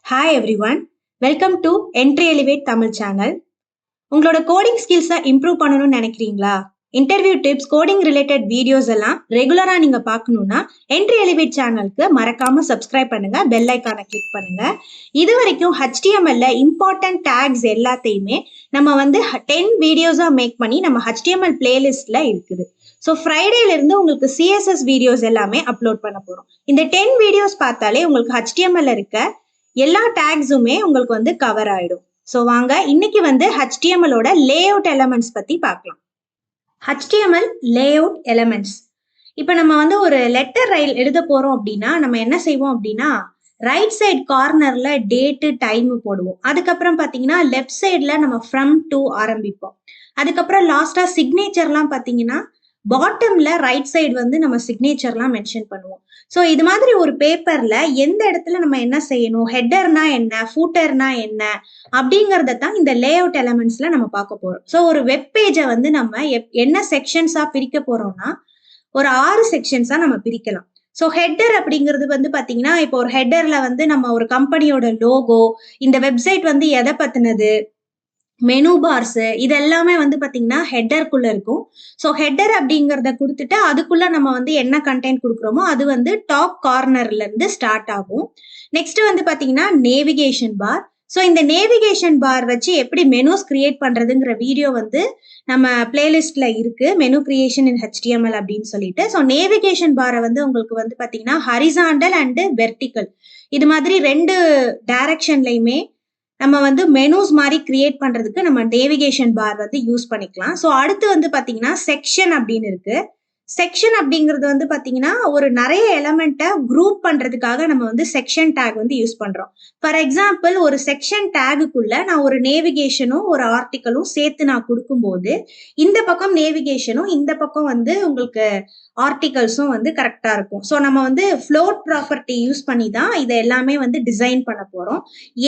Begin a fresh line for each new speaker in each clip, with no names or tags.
Hi everyone, welcome to Entri Elevate Tamil channel. உங்களோட coding ஸ்கில்ஸை improve பண்ணணும்னு நினைக்கிறீங்களா? Interview tips, coding related videos எல்லாம் ரெகுலரா நீங்க பார்க்கணும்னா என்ட்ரி எலிவேட் சேனலுக்கு மறக்காம சப்ஸ்கிரைப் பண்ணுங்க, பெல் ஐக்கானை கிளிக் பண்ணுங்க. இது வரைக்கும் HTML இம்பார்ட்டன்ட் டேக்ஸ் எல்லாத்தையுமே நம்ம 10 வீடியோஸா மேக் பண்ணி நம்ம HTML பிளேலிஸ்ட்ல இருக்குது. ஸோ ஃப்ரைடேல இருந்து உங்களுக்கு CSS வீடியோஸ் எல்லாமே அப்லோட் பண்ண போறோம். இந்த 10 வீடியோஸ் பார்த்தாலே உங்களுக்கு HTML இருக்க எல்லா டேக்ஸுமே உங்களுக்கு கவர் ஆயிடும். ஸோ வாங்க இன்னைக்கு HTML ஓட லேஅவுட் எலமெண்ட்ஸ் பத்தி பார்க்கலாம். HTML layout elements. இப்போ நம்ம ஒரு லெட்டர் எழுத போறோம் அப்படின்னா நம்ம என்ன செய்வோம் அப்படின்னா ரைட் சைட் கார்னர்ல டேட்டு டைம் போடுவோம். அதுக்கப்புறம் பார்த்தீங்கன்னா லெஃப்ட் சைட்ல நம்ம ஃப்ரம் டு ஆரம்பிப்போம். அதுக்கப்புறம் லாஸ்டா சிக்னேச்சர்லாம் பார்த்தீங்கன்னா பாட்டம்ல ரைட் சைடு நம்ம சிக்னேச்சர்லாம் மென்ஷன் பண்ணுவோம். ஸோ இது மாதிரி ஒரு பேப்பர்ல எந்த இடத்துல நம்ம என்ன செய்யணும், ஹெட்டர்னா என்ன, ஃபூட்டர்னா என்ன அப்படிங்கறத தான் இந்த லேஅவுட் எலமெண்ட்ஸ்ல நம்ம பார்க்க போறோம். ஸோ ஒரு வெப் பேஜை நம்ம என்ன செக்ஷன்ஸா பிரிக்க போறோம்னா ஒரு 6 செக்ஷன்ஸா நம்ம பிரிக்கலாம். ஸோ ஹெட்டர் அப்படிங்கிறது பாத்தீங்கன்னா இப்போ ஒரு ஹெட்டர்ல நம்ம ஒரு கம்பெனியோட லோகோ, இந்த வெப்சைட் எதை பத்தினது, மெனு பார்ஸ் இது எல்லாமே பாத்தீங்கன்னா ஹெட்டருக்குள்ள இருக்கும். ஸோ ஹெட்டர் அப்படிங்கறத கொடுத்துட்டு அதுக்குள்ள நம்ம என்ன கண்டென்ட் கொடுக்குறோமோ அது டாப் கார்னர்ல இருந்து ஸ்டார்ட் ஆகும். நெக்ஸ்ட் பாத்தீங்கன்னா நேவிகேஷன் பார். ஸோ இந்த நேவிகேஷன் பார் வச்சு எப்படி மெனுஸ் கிரியேட் பண்றதுங்கிற வீடியோ நம்ம பிளேலிஸ்ட்ல இருக்கு, மெனு கிரியேஷன் இன் HTML அப்படின்னு சொல்லிட்டு. ஸோ நேவிகேஷன் பாரை உங்களுக்கு பாத்தீங்கன்னா ஹரிசாண்டல் அண்ட் வெர்டிக்கல் இது மாதிரி 2 டைரக்ஷன்லயுமே நம்ம மெனுஸ் மாதிரி கிரியேட் பண்றதுக்கு நம்ம நேவிகேஷன் பார் யூஸ் பண்ணிக்கலாம். ஸோ அடுத்து பாத்தீங்கன்னா செக்ஷன் அப்படின்னு இருக்கு. செக்ஷன் அப்படிங்கிறது பாத்தீங்கன்னா ஒரு நிறைய எலமெண்ட்டை குரூப் பண்றதுக்காக நம்ம செக்ஷன் டேக் யூஸ் பண்றோம். ஃபார் எக்ஸாம்பிள் ஒரு செக்ஷன் டேகுக்குள்ள நான் ஒரு நேவிகேஷனும் ஒரு ஆர்டிக்கலும் சேர்த்து நான் கொடுக்கும்போது இந்த பக்கம் நேவிகேஷனும் இந்த பக்கம் உங்களுக்கு ஆர்டிகல்ஸும் கரெக்டா இருக்கும். ஸோ நம்ம ஃப்ளோட் ப்ராப்பர்ட்டி யூஸ் பண்ணி தான் இதை எல்லாமே டிசைன் பண்ண போறோம்.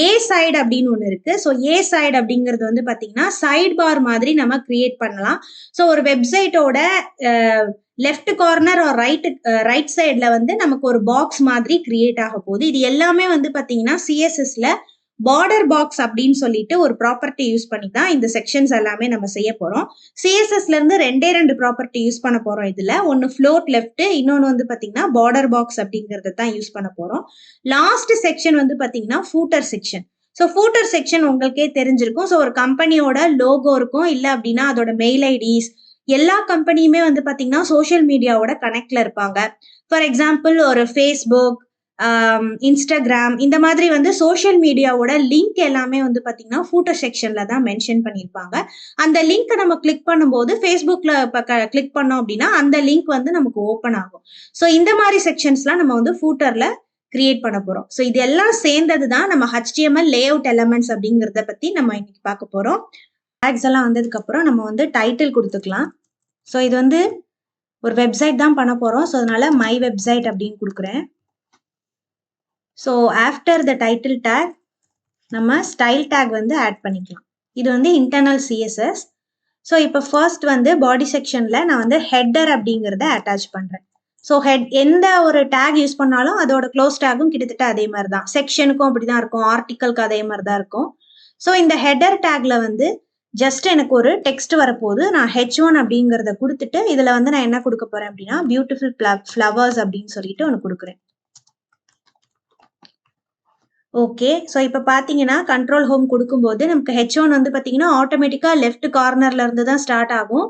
ஏ சைடு அப்படின்னு ஒன்று இருக்கு. ஸோ ஏ சைடு அப்படிங்கிறது பாத்தீங்கன்னா சைட் பார் மாதிரி நம்ம கிரியேட் பண்ணலாம். ஸோ ஒரு வெப்சைட்டோட லெஃப்ட் கார்னர் ஆர் ரைட் சைட்ல நமக்கு ஒரு பாக்ஸ் மாதிரி கிரியேட் ஆக போகுது. இது எல்லாமே பாத்தீங்கன்னா CSSல பார்டர் பாக்ஸ் அப்படின்னு சொல்லிட்டு ஒரு ப்ராப்பர்ட்டி யூஸ் பண்ணி தான் இந்த செக்ஷன்ஸ் எல்லாமே நம்ம செய்ய போறோம். CSSல இருந்து 2 ப்ராப்பர்ட்டி யூஸ் பண்ண போறோம். இதுல ஒன்னு ஃப்ளோட் லெஃப்ட், இன்னொன்னு பாத்தீங்கன்னா பார்டர் பாக்ஸ் அப்படிங்கறத தான் யூஸ் பண்ண போறோம். லாஸ்ட் செக்ஷன் பாத்தீங்கன்னா footer section. So footer section உங்களுக்கே தெரிஞ்சிருக்கும். ஸோ ஒரு கம்பெனியோட லோகோ இருக்கும், இல்லை அப்படின்னா அதோட மெயில் ஐடிஸ், எல்லா கம்பெனியுமே பாத்தீங்கன்னா சோசியல் மீடியாவோட கனெக்ட்ல இருப்பாங்க. ஃபார் எக்ஸாம்பிள் ஒரு ஃபேஸ்புக், இன்ஸ்டாகிராம் இந்த மாதிரி சோசியல் மீடியாவோட லிங்க் எல்லாமே பாத்தீங்கன்னா ஃபூட்டர் செக்ஷன்ல தான் மென்ஷன் பண்ணியிருப்பாங்க. அந்த லிங்க் நம்ம கிளிக் பண்ணும்போது ஃபேஸ்புக்ல கிளிக் பண்ணோம் அப்படின்னா அந்த லிங்க் நமக்கு ஓப்பன் ஆகும். ஸோ இந்த மாதிரி செக்ஷன்ஸ்லாம் நம்ம ஃபூட்டர்ல கிரியேட் பண்ண போறோம். ஸோ இது எல்லாம் சேர்ந்தது தான் நம்ம HTML லேஅவுட் எலமெண்ட்ஸ் அப்படிங்கிறத பத்தி நம்ம இன்னைக்கு பார்க்க போறோம். டேக்ஸ் எல்லாம் வந்ததுக்கு அப்புறம் நம்ம டைட்டில் கொடுத்துக்கலாம். ஸோ இது ஒரு வெப்சைட் தான் பண்ண போறோம். ஸோ அதனால மை வெப்சைட் அப்படின்னு கொடுக்குறேன். So after the title take நம்ம ஸ்டைல் டேக் ஆட் பண்ணிக்கலாம். இது இன்டர்னல் CSS. ஸோ இப்போ ஃபர்ஸ்ட் பாடி செக்ஷன்ல நான் ஹெட்டர் அப்படிங்கிறத அட்டாச் பண்றேன். ஸோ எந்த ஒரு டேக் யூஸ் பண்ணாலும் அதோட க்ளோஸ் டேக்கும் கிட்டத்தட்ட அதே மாதிரி தான். செக்ஷனுக்கும் அப்படிதான் இருக்கும், ஆர்டிக்கலுக்கு அதே மாதிரி தான் இருக்கும். ஸோ இந்த ஹெட்டர் டேக்ல ஜஸ்ட் எனக்கு ஒரு டெக்ஸ்ட் வரப்போகுது. நான் H1 அப்படிங்கிறத கொடுத்துட்டு இதுல நான் என்ன கொடுக்க போறேன் அப்படின்னா பியூட்டிஃபுல் ஃப்ளவர்ஸ் அப்படின்னு சொல்லிட்டு ஒன்று கொடுக்குறேன். ஓகே, ஸோ இப்போ பார்த்தீங்கன்னா கண்ட்ரோல் ஹோம் கொடுக்கும்போது நமக்கு H1 பார்த்தீங்கன்னா ஆட்டோமேட்டிக்கா லெஃப்ட் கார்னர்ல இருந்து தான் ஸ்டார்ட் ஆகும்.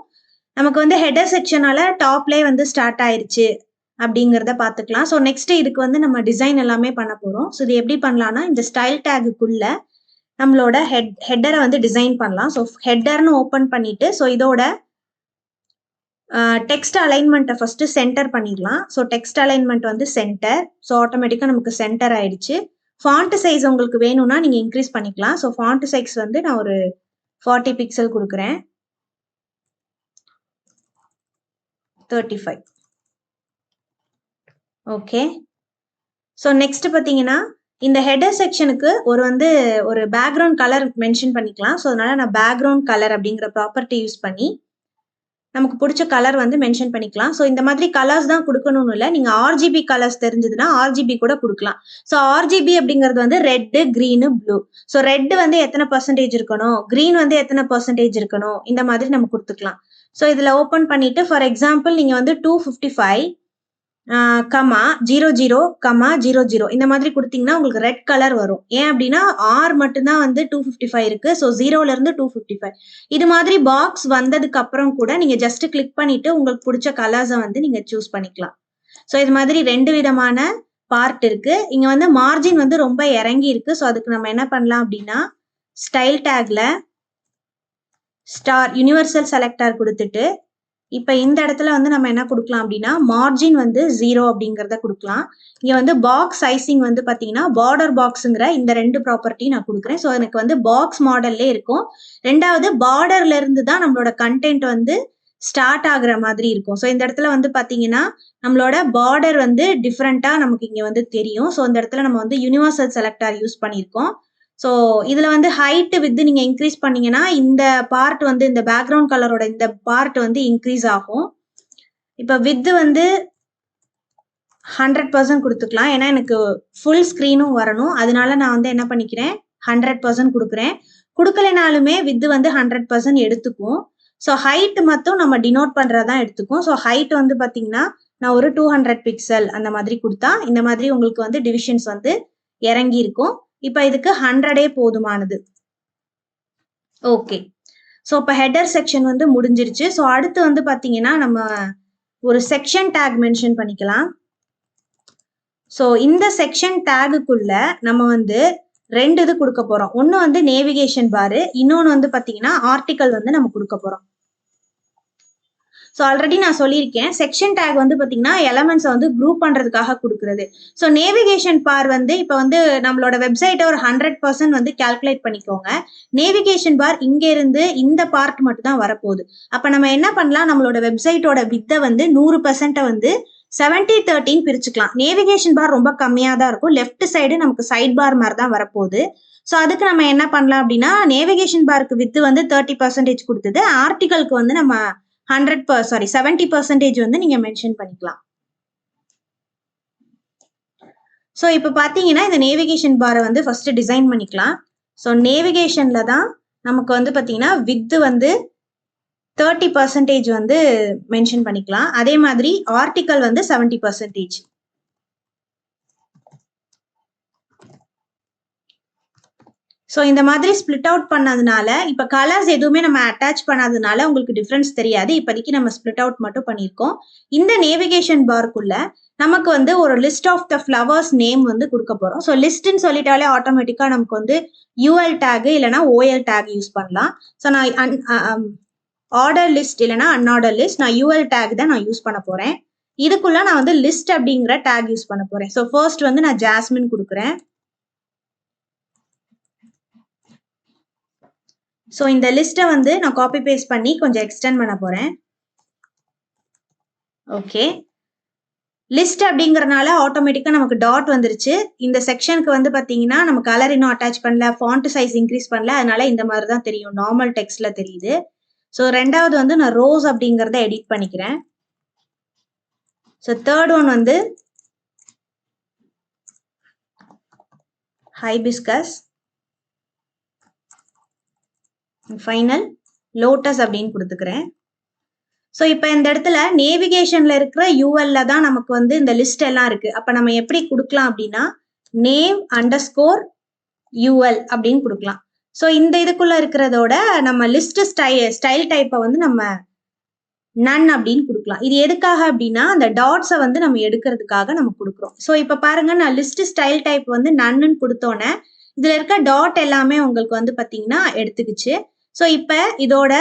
நமக்கு ஹெடர் செக்ஷனால டாப்லேயே ஸ்டார்ட் ஆயிருச்சு அப்படிங்கிறத பார்த்துக்கலாம். ஸோ நெக்ஸ்ட் இதுக்கு நம்ம டிசைன் எல்லாமே பண்ண போறோம். ஸோ இது எப்படி பண்ணலாம்னா இந்த ஸ்டைல் டேகுக்குள்ள நம்மளோட ஹெட்டரை டிசைன் பண்ணலாம். ஸோ ஹெட்டர்னு ஓப்பன் பண்ணிட்டு ஸோ இதோட டெக்ஸ்ட் அலைன்மெண்ட்டை ஃபர்ஸ்ட் சென்டர் பண்ணிடலாம். So text alignment centre. So ஆட்டோமேட்டிக்கா நமக்கு சென்டர் ஆயிடுச்சு. ஃபாண்ட் சைஸ் உங்களுக்கு வேணும்னா நீங்க இன்க்ரீஸ் பண்ணிக்கலாம். ஸோ ஃபாண்ட் சைஸ் நான் ஒரு 40 பிக்சல் கொடுக்குறேன். 35. ஓகே, ஸோ நெக்ஸ்ட் பார்த்தீங்கன்னா இந்த ஹெடர் செக்ஷனுக்கு ஒரு பேக்ரவுண்ட் கலர் மென்ஷன் பண்ணிக்கலாம். ஸோ அதனால நான் பேக்ரவுண்ட் கலர் அப்படிங்கிற ப்ராப்பர்ட்டி யூஸ் பண்ணி நமக்கு பிடிச்ச கலர் வந்து மென்ஷன் பண்ணிக்கலாம். ஸோ இந்த மாதிரி கலர்ஸ் தான் கொடுக்கணும்னு இல்லை, நீங்கள் ஆர்ஜிபி கலர்ஸ் தெரிஞ்சதுன்னா ஆர்ஜிபி கூட கொடுக்கலாம். ஸோ ஆர்ஜிபி அப்படிங்கிறது வந்து red, green, blue. So red வந்து எத்தனை பர்சன்டேஜ் இருக்கணும், க்ரீன் வந்து எத்தனை பர்சன்டேஜ் இருக்கணும், இந்த மாதிரி நம்ம கொடுத்துக்கலாம். ஸோ இதில் ஓப்பன் பண்ணிட்டு ஃபார் எக்ஸாம்பிள் நீங்கள் வந்து 255 கமா 00 கமா 00 இந்த மாதிரி கொடுத்தீங்கன்னா உங்களுக்கு ரெட் கலர் வரும். ஏன் அப்படின்னா ஆர் மட்டும்தான் வந்து 255 இருக்கு. ஸோ 0ல இருந்து 255 இது மாதிரி பாக்ஸ் வந்ததுக்கு அப்புறம் கூட நீங்க ஜஸ்ட் கிளிக் பண்ணிட்டு உங்களுக்கு பிடிச்ச கலர்ஸை வந்து நீங்க சூஸ் பண்ணிக்கலாம். ஸோ இது மாதிரி 2 விதமான பார்ட் இருக்கு. இங்க வந்து மார்ஜின் வந்து ரொம்ப இறங்கி இருக்கு. ஸோ அதுக்கு நம்ம என்ன பண்ணலாம் அப்படின்னா ஸ்டைல் டேக்ல ஸ்டார் யூனிவர்சல் செலக்டர் கொடுத்துட்டு இப்போ இந்த இடத்துல வந்து நம்ம என்ன கொடுக்கலாம் அப்படின்னா மார்ஜின் வந்து 0 அப்படிங்கிறத கொடுக்கலாம். இங்க வந்து பாக்ஸ் சைசிங் வந்து பார்த்தீங்கன்னா பார்டர் பாக்ஸுங்கிற இந்த 2 ப்ராப்பர்ட்டி நான் கொடுக்குறேன். ஸோ எனக்கு வந்து பாக்ஸ் மாடல்லே இருக்கும். ரெண்டாவது பார்டர்ல இருந்து தான் நம்மளோட கண்டென்ட் வந்து ஸ்டார்ட் ஆகுற மாதிரி இருக்கும். ஸோ இந்த இடத்துல வந்து பார்த்தீங்கன்னா நம்மளோட பார்டர் வந்து டிஃப்ரெண்ட்டாக நமக்கு இங்கே வந்து தெரியும். ஸோ இந்த இடத்துல நம்ம வந்து யூனிவர்சல் செலக்டர் யூஸ் பண்ணியிருக்கோம். ஸோ இதில் வந்து ஹைட்டு வித் நீங்கள் இன்க்ரீஸ் பண்ணீங்கன்னா இந்த பார்ட் வந்து இந்த பேக்ரவுண்ட் கலரோட இந்த பார்ட் வந்து இன்க்ரீஸ் ஆகும். இப்போ வித்து வந்து 100% கொடுத்துக்கலாம். ஏன்னா எனக்கு ஃபுல் ஸ்க்ரீனும் வரணும். அதனால நான் வந்து என்ன பண்ணிக்கிறேன் 100% கொடுக்குறேன். கொடுக்கலைனாலுமே வித்து வந்து 100% எடுத்துக்கும். ஸோ ஹைட் மட்டும் நம்ம டினோட் பண்ணுறதான் எடுத்துக்கும். ஸோ ஹைட் வந்து பார்த்தீங்கன்னா நான் ஒரு 200 பிக்சல் அந்த மாதிரி கொடுத்தா இந்த மாதிரி உங்களுக்கு வந்து டிவிஷன்ஸ் வந்து இறங்கி இருக்கும். இப்போ இதுக்கு 100 போதுமானது. ஓகே, ஸோ இப்போ ஹெடர் செக்ஷன் வந்து முடிஞ்சிருச்சு. ஸோ அடுத்து வந்து பார்த்தீங்கன்னா நம்ம ஒரு செக்ஷன் டேக் மென்ஷன் பண்ணிக்கலாம். ஸோ இந்த செக்ஷன் டேகுக்குள்ள நம்ம வந்து 2 இது கொடுக்க போறோம். ஒன்று வந்து நேவிகேஷன் பாரு, இன்னொன்று வந்து பார்த்தீங்கன்னா ஆர்டிக்கல் வந்து நம்ம கொடுக்க போறோம். ஸோ ஆல்ரெடி நான் சொல்லியிருக்கேன் செக்ஷன் டேக் வந்து பார்த்தீங்கன்னா எலமெண்ட்ஸை வந்து குரூப் பண்ணுறதுக்காக கொடுக்குறது. ஸோ நேவிகேஷன் பார் வந்து இப்போ வந்து நம்மளோட வெப்சைட்டை ஒரு 100% வந்து கால்குலேட் பண்ணிக்கோங்க. நேவிகேஷன் பார் இங்கே இருந்து இந்த பார்ட் மட்டும் தான் வரப்போகுது. அப்போ நம்ம என்ன பண்ணலாம், நம்மளோட வெப்சைட்டோட வித்தை வந்து 100% வந்து 70-13 பிரிச்சுக்கலாம். நேவிகேஷன் பார் ரொம்ப கம்மியாக தான் இருக்கும். லெஃப்ட் சைடு நமக்கு சைட் பார் மாதிரி தான் வரப்போகுது. ஸோ அதுக்கு நம்ம என்ன பண்ணலாம் அப்படின்னா நேவிகேஷன் பாருக்கு வித்து வந்து 30% கொடுத்தது, ஆர்டிக்கலுக்கு வந்து நம்ம 70% வந்து நீங்க மென்ஷன் பண்ணிக்கலாம். ஸோ இப்போ பார்த்தீங்கன்னா இந்த நேவிகேஷன் பாரை வந்து ஃபர்ஸ்ட் டிசைன் பண்ணிக்கலாம். ஸோ நேவிகேஷன்ல தான் நமக்கு வந்து பார்த்தீங்கன்னா வித்து வந்து 30% வந்து மென்ஷன் பண்ணிக்கலாம். அதே மாதிரி ஆர்டிக்கல் வந்து 70%. ஸோ இந்த மாதிரி ஸ்பிளிட் அவுட் பண்ணதுனால இப்போ கலர்ஸ் எதுவுமே நம்ம அட்டாச் பண்ணாததுனால உங்களுக்கு டிஃப்ரென்ஸ் தெரியாது. இப்போதைக்கு நம்ம ஸ்பிளிட் அவுட் மட்டும் பண்ணியிருக்கோம். இந்த நேவிகேஷன் பார்க்குள்ள நமக்கு வந்து ஒரு list of the flowers name வந்து கொடுக்க போகிறோம். ஸோ லிஸ்ட்னு சொல்லிட்டாலே ஆட்டோமேட்டிக்காக நமக்கு வந்து யூஎல் டேக் இல்லைனா ஓஎல் டேக் யூஸ் பண்ணலாம். ஸோ நான் ஆர்டர் லிஸ்ட் இல்லைனா அன்ஆர்டர் லிஸ்ட் நான் யூஎல் டேக் தான் நான் யூஸ் பண்ண போகிறேன். இதுக்குள்ள நான் வந்து லிஸ்ட் அப்படிங்கிற டேக் யூஸ் பண்ண போகிறேன். ஸோ ஃபர்ஸ்ட் வந்து நான் ஜாஸ்மின் கொடுக்குறேன். ஸோ இந்த லிஸ்ட்டை வந்து நான் காப்பி பேஸ்ட் பண்ணி கொஞ்சம் எக்ஸ்டெண்ட் பண்ண போகிறேன். ஓகே, லிஸ்ட் அப்படிங்கிறனால ஆட்டோமேட்டிக்காக நமக்கு டாட் வந்துருச்சு. இந்த செக்ஷனுக்கு வந்து பார்த்தீங்கன்னா நம்ம கலர் இன்னும் அட்டாச் பண்ணல, ஃபாண்ட் சைஸ் இன்க்ரீஸ் பண்ணல, அதனால இந்த மாதிரி தான் தெரியும், நார்மல் டெக்ஸ்ட்ல தெரியுது. ஸோ ரெண்டாவது வந்து நான் ரோஸ் அப்படிங்கிறத எடிட் பண்ணிக்கிறேன். ஸோ தேர்ட் ஒன் வந்து ஹைபிஸ்கஸ், ஃபைனல் லோட்டஸ் அப்படின்னு கொடுத்துக்கிறேன். ஸோ இப்போ இந்த இடத்துல நேவிகேஷன்ல இருக்கிற யூஎல்ல தான் நமக்கு வந்து இந்த லிஸ்ட் எல்லாம் இருக்கு. அப்போ நம்ம எப்படி கொடுக்கலாம் அப்படின்னா நேம் _ யூஎல் அப்படின்னு கொடுக்கலாம். ஸோ இந்த இதுக்குள்ள இருக்கிறதோட நம்ம லிஸ்ட் ஸ்டைல் டைப்பை வந்து நம்ம நன் அப்படின்னு கொடுக்கலாம். இது எதுக்காக அப்படின்னா அந்த டாட்ஸை வந்து நம்ம எடுக்கிறதுக்காக நம்ம கொடுக்குறோம். ஸோ இப்போ பாருங்க நான் லிஸ்ட் ஸ்டைல் டைப் வந்து நன்னு கொடுத்தோன்னே இதுல இருக்க டாட் எல்லாமே உங்களுக்கு வந்து பார்த்தீங்கன்னா எடுத்துக்கிச்சு. ஸோ இப்போ இதோட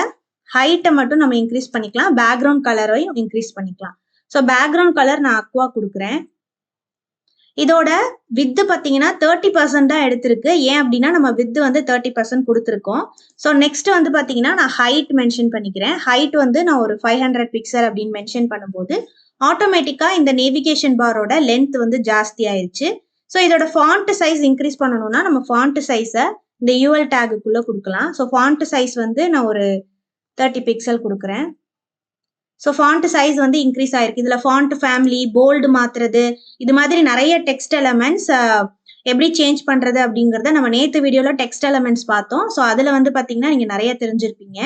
ஹைட்டை மட்டும் நம்ம இன்க்ரீஸ் பண்ணிக்கலாம், பேக்ரவுண்ட் கலரையும் இன்க்ரீஸ் பண்ணிக்கலாம். ஸோ பேக்ரவுண்ட் கலர் நான் அக்வா கொடுக்குறேன். இதோட வித்து பார்த்தீங்கன்னா 30% தான் எடுத்திருக்கு. ஏன் அப்படின்னா நம்ம வித்து வந்து 30% கொடுத்துருக்கோம். ஸோ நெக்ஸ்ட் வந்து பார்த்தீங்கன்னா நான் ஹைட் மென்ஷன் பண்ணிக்கிறேன். ஹைட் வந்து நான் ஒரு 500 பிக்சல் அப்படின்னு மென்ஷன் பண்ணும்போது ஆட்டோமேட்டிக்காக இந்த நேவிகேஷன் பாரோட லென்த் வந்து ஜாஸ்தி ஆயிடுச்சு. ஸோ இதோட ஃபாண்ட் சைஸ் இன்க்ரீஸ் பண்ணணும்னா நம்ம ஃபாண்ட் சைஸை இந்த யூஎல் டேகுக்குள்ளே கொடுக்கலாம். ஸோ ஃபாண்ட் சைஸ் வந்து நான் ஒரு 30 பிக்சல் கொடுக்குறேன். ஸோ ஃபாண்ட் சைஸ் வந்து இன்க்ரீஸ் ஆயிருக்கு. இதில் ஃபாண்ட் ஃபேமிலி, போல்டு மாற்றுறது, இது மாதிரி நிறைய டெக்ஸ்ட் எலமெண்ட்ஸ் எப்படி சேஞ்ச் பண்ணுறது அப்படிங்கிறத நம்ம நேற்று வீடியோவில் டெக்ஸ்ட் எலமெண்ட்ஸ் பார்த்தோம். ஸோ அதில் வந்து பார்த்தீங்கன்னா நீங்கள் நிறைய தெரிஞ்சிருப்பீங்க.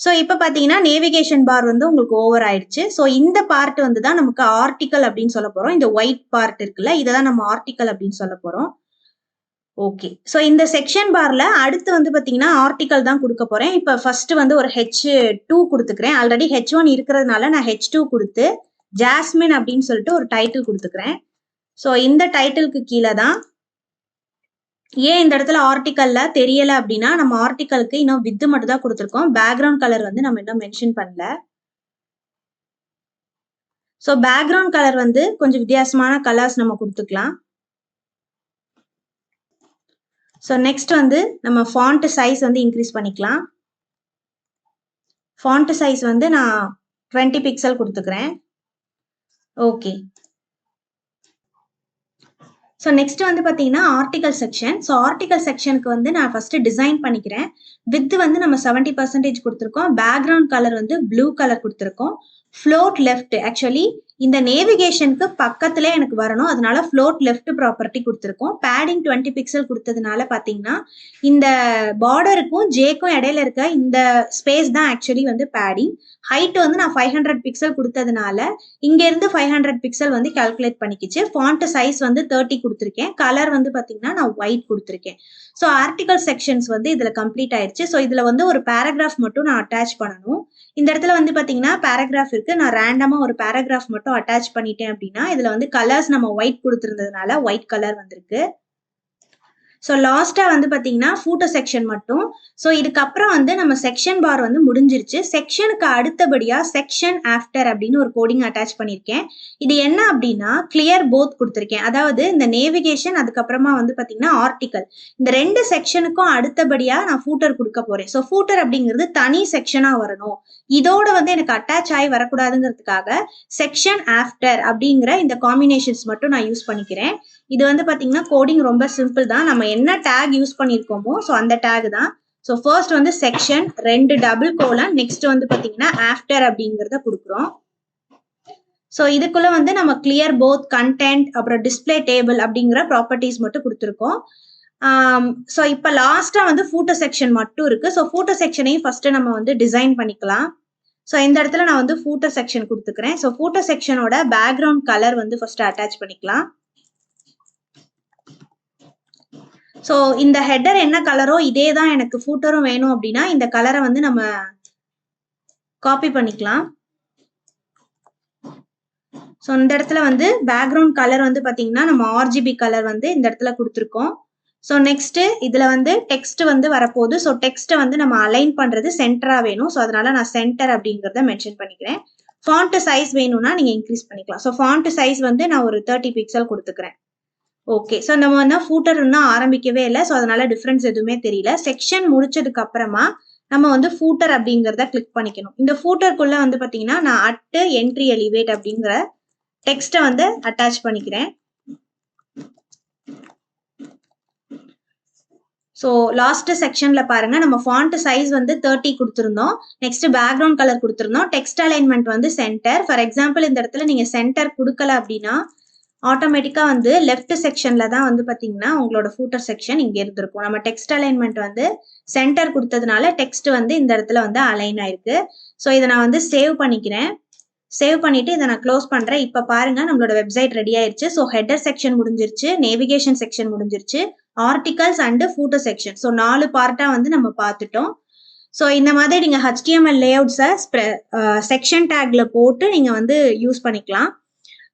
ஸோ இப்போ பார்த்தீங்கன்னா நேவிகேஷன் பார் வந்து உங்களுக்கு ஓவர் ஆயிடுச்சு. ஸோ இந்த பார்ட் வந்து தான் நமக்கு ஆர்டிக்கல் அப்படின்னு சொல்ல போகிறோம். இந்த ஒயிட் பார்ட் இருக்குல்ல, இதை தான் நம்ம ஆர்டிக்கல் அப்படின்னு சொல்ல போகிறோம். ஓகே, ஸோ இந்த செக்ஷன் பார்ல அடுத்து வந்து பார்த்தீங்கன்னா ஆர்டிக்கல் தான் கொடுக்க போறேன். இப்போ ஃபர்ஸ்ட் வந்து ஒரு H2 கொடுத்துக்கிறேன். ஆல்ரெடி H1 இருக்கிறதுனால நான் H2 கொடுத்து ஜாஸ்மின் அப்படின்னு சொல்லிட்டு ஒரு டைட்டில் கொடுத்துக்கிறேன். ஸோ இந்த டைட்டிலுக்கு கீழே தான் ஏன் இந்த இடத்துல ஆர்டிக்கல்ல தெரியல அப்படின்னா, நம்ம ஆர்டிக்கலுக்கு இன்னும் வித்து மட்டும் தான் கொடுத்துருக்கோம். பேக்ரவுண்ட் கலர் வந்து நம்ம இன்னும் மென்ஷன் பண்ணல. ஸோ பேக்ரவுண்ட் கலர் வந்து கொஞ்சம் வித்தியாசமான கலர்ஸ் நம்ம கொடுத்துக்கலாம். ஸோ நெக்ஸ்ட் வந்து நம்ம ஃபாண்ட் சைஸ் வந்து இன்க்ரீஸ் பண்ணிக்கலாம். ஃபாண்ட் சைஸ் வந்து நான் 20 பிக்சல் கொடுத்துக்கிறேன். ஓகே, ஸோ நெக்ஸ்ட் வந்து பார்த்தீங்கன்னா ஆர்டிக்கல் செக்ஷன். ஸோ ஆர்டிக்கல் செக்ஷனுக்கு வந்து நான் ஃபர்ஸ்ட் டிசைன் பண்ணிக்கிறேன். வித் வந்து நம்ம 70% கொடுத்துருக்கோம். பேக்ரவுண்ட் கலர் வந்து ப்ளூ கலர் கொடுத்துருக்கோம். ஃப்ளோட் லெஃப்ட், ஆக்சுவலி இந்த நேவிகேஷனுக்கு பக்கத்துல எனக்கு வரணும், அதனால ஃப்ளோட் லெஃப்ட் ப்ராப்பர்ட்டி கொடுத்துருக்கோம். பேடிங் 20 பிக்சல் கொடுத்ததுனால பார்த்தீங்கன்னா இந்த பார்டருக்கும் ஜேக்கும் இடையில இருக்க இந்த ஸ்பேஸ் தான் ஆக்சுவலி வந்து பேடிங். ஹைட் வந்து நான் 500 பிக்சல் கொடுத்ததுனால இங்க இருந்து 500 பிக்சல் வந்து கால்குலேட் பண்ணிக்கிச்சு. ஃபாண்ட் சைஸ் வந்து 30 கொடுத்துருக்கேன். கலர் வந்து பார்த்தீங்கன்னா நான் ஒயிட் கொடுத்துருக்கேன். ஸோ ஆர்டிக்கல் செக்ஷன்ஸ் வந்து இதுல கம்ப்ளீட் ஆயிடுச்சு. ஸோ இதுல வந்து ஒரு பேராகிராஃப் மட்டும் நான் அட்டாச் பண்ணணும். இந்த இடத்துல வந்து பார்த்தீங்கன்னா பேராகிராஃப் இருக்கு. நான் ரேண்டமா ஒரு பேராகிராஃப் மட்டும் அட்டாச் பண்ணிட்டேன் அப்படின்னா இதுல வந்து கலர்ஸ் நம்ம ஒயிட் கொடுத்துருந்ததுனால ஒயிட் கலர் வந்திருக்கு. ஸோ லாஸ்டா வந்து பார்த்தீங்கன்னா ஃபூட்டர் செக்ஷன் மட்டும். ஸோ இதுக்கப்புறம் வந்து நம்ம செக்ஷன் பார் வந்து முடிஞ்சிருச்சு. செக்ஷனுக்கு அடுத்தபடியா செக்ஷன் ஆஃப்டர் அப்படின்னு ஒரு கோடிங் அட்டாச் பண்ணியிருக்கேன். இது என்ன அப்படின்னா கிளியர் போத் கொடுத்துருக்கேன். அதாவது இந்த நேவிகேஷன் அதுக்கப்புறமா வந்து பார்த்தீங்கன்னா ஆர்டிக்கல், இந்த 2 செக்ஷனுக்கும் அடுத்தபடியா நான் ஃபூட்டர் கொடுக்க போறேன். ஸோ ஃபூட்டர் அப்படிங்கிறது தனி செக்ஷனா வரணும். இதோட வந்து எனக்கு அட்டாச் ஆகி வரக்கூடாதுங்கிறதுக்காக செக்ஷன் ஆஃப்டர் அப்படிங்கிற இந்த காம்பினேஷன்ஸ் மட்டும் நான் யூஸ் பண்ணிக்கிறேன். இது வந்து பார்த்தீங்கன்னா கோடிங் ரொம்ப சிம்பிள் தான். நம்ம என்ன டேக் யூஸ் பண்ணியிருக்கோமோ ஸோ அந்த டேக் தான். ஸோ ஃபர்ஸ்ட் வந்து செக்ஷன் 2 டபுள் கோலன், நெக்ஸ்ட் வந்து பார்த்தீங்கன்னா ஆஃப்டர் அப்படிங்கிறத கொடுக்குறோம். ஸோ இதுக்குள்ள வந்து நம்ம கிளியர் போத் கண்டென்ட் அப்புறம் டிஸ்பிளே டேபிள் அப்படிங்கிற ப்ராப்பர்ட்டிஸ் மட்டும் கொடுத்துருக்கோம். ஸோ இப்போ லாஸ்டா வந்து ஃபூட்டர் செக்ஷன் மட்டும் இருக்கு. ஸோ ஃபூட்டர் செக்ஷனையும் ஃபர்ஸ்ட் நம்ம வந்து டிசைன் பண்ணிக்கலாம். ஸோ இந்த இடத்துல நான் வந்து ஃபூட்டர் செக்ஷன் கொடுத்துக்கிறேன். ஸோ ஃபூட்டர் செக்ஷனோட பேக்ரவுண்ட் கலர் வந்து ஃபர்ஸ்ட் அட்டாச் பண்ணிக்கலாம். ஸோ இந்த ஹெட்டர் என்ன கலரோ இதே தான் எனக்கு ஃபூட்டரும் வேணும் அப்படின்னா இந்த கலரை வந்து நம்ம காப்பி பண்ணிக்கலாம். ஸோ இந்த இடத்துல வந்து பேக்ரவுண்ட் கலர் வந்து பார்த்தீங்கன்னா நம்ம RGB கலர் வந்து இந்த இடத்துல கொடுத்துருக்கோம். ஸோ நெக்ஸ்ட் இதுல வந்து டெக்ஸ்ட் வந்து வரப்போகுது. ஸோ டெக்ஸ்ட்டை வந்து நம்ம அலைன் பண்றது சென்டரா வேணும். ஸோ அதனால நான் சென்டர் அப்படிங்கிறத மென்ஷன் பண்ணிக்கிறேன். ஃபாண்ட் சைஸ் வேணும்னா நீங்க இன்க்ரீஸ் பண்ணிக்கலாம். ஸோ ஃபாண்ட் சைஸ் வந்து நான் ஒரு 30 பிக்சல் கொடுத்துக்கிறேன். ஓகே, ஸோ நம்ம வந்து ஃபூட்டர் இன்னும் ஆரம்பிக்கவே இல்லை. ஸோ அதனால டிஃப்ரென்ஸ் எதுவுமே தெரியல. செக்ஷன் முடிச்சதுக்கு அப்புறமா நம்ம வந்து ஃபூட்டர் அப்படிங்கிறத கிளிக் பண்ணிக்கணும். இந்த ஃபூட்டருக்குள்ள வந்து பார்த்தீங்கன்னா நான் என்ட்ரி எலிவேட் அப்படிங்கிற டெக்ஸ்ட்டை வந்து அட்டாச் பண்ணிக்கிறேன். ஸோ லாஸ்ட் செக்ஷன்ல பாருங்க நம்ம ஃபாண்ட் சைஸ் வந்து 30 கொடுத்துருந்தோம். நெக்ஸ்ட் பேக்ரவுண்ட் கலர் கொடுத்துருந்தோம். டெக்ஸ்ட் அலைன்மெண்ட் வந்து சென்டர். ஃபார் எக்ஸாம்பிள் இந்த இடத்துல நீங்க சென்டர் கொடுக்கல அப்படின்னா ஆட்டோமேட்டிக்கா வந்து லெஃப்ட் செக்ஷன்ல தான் வந்து பாத்தீங்கன்னா உங்களோட ஃபூட்டர் செக்ஷன் இங்க இருந்திருக்கும். நம்ம டெக்ஸ்ட் அலைன்மெண்ட் வந்து சென்டர் கொடுத்ததுனால டெக்ஸ்ட் வந்து இந்த இடத்துல வந்து அலைன் ஆயிருக்கு. ஸோ இதை நான் வந்து சேவ் பண்ணிக்கிறேன். சேவ் பண்ணிட்டு இதை நான் க்ளோஸ் பண்றேன். இப்ப பாருங்க நம்மளோட வெப்சைட் ரெடி ஆயிருச்சு. ஸோ ஹெட்டர் செக்ஷன் முடிஞ்சிருச்சு, நேவிகேஷன் செக்ஷன் முடிஞ்சிருச்சு, articles and footer section. So 4 பார்ட்டா வந்து நம்ம பார்த்துட்டோம். ஸோ இந்த மாதிரி நீங்க HTML லேஅவுட்ஸை செக்ஷன் டேக்ல போட்டு நீங்க வந்து யூஸ் பண்ணிக்கலாம்.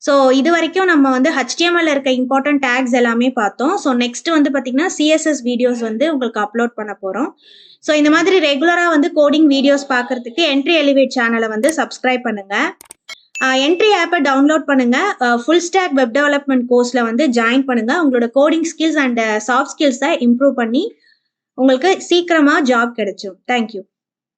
ஸோ இது வரைக்கும் நம்ம வந்து HTML இருக்க இம்பார்ட்டன்ட் டேக்ஸ் எல்லாமே பார்த்தோம். ஸோ நெக்ஸ்ட் வந்து பார்த்தீங்கன்னா CSS வீடியோஸ் வந்து உங்களுக்கு அப்லோட் பண்ண போகிறோம். ஸோ இந்த மாதிரி ரெகுலராக வந்து கோடிங் வீடியோஸ் பார்க்கறதுக்கு என்ட்ரி எலிவேட் சேனலை வந்து சப்ஸ்கிரைப் பண்ணுங்க. என்ட்ரி ஆப்பை டவுன்லோட் பண்ணுங்க. ஃபுல் ஸ்டாக் வெப் டெவலப்மெண்ட் கோர்ஸில் வந்து ஜாயின் பண்ணுங்க. உங்களோட கோடிங் ஸ்கில்ஸ் அண்ட் சாஃப்ட் ஸ்கில்ஸை இம்ப்ரூவ் பண்ணி உங்களுக்கு சீக்கிரமாக ஜாப் கிடைக்கும். தேங்க்யூ.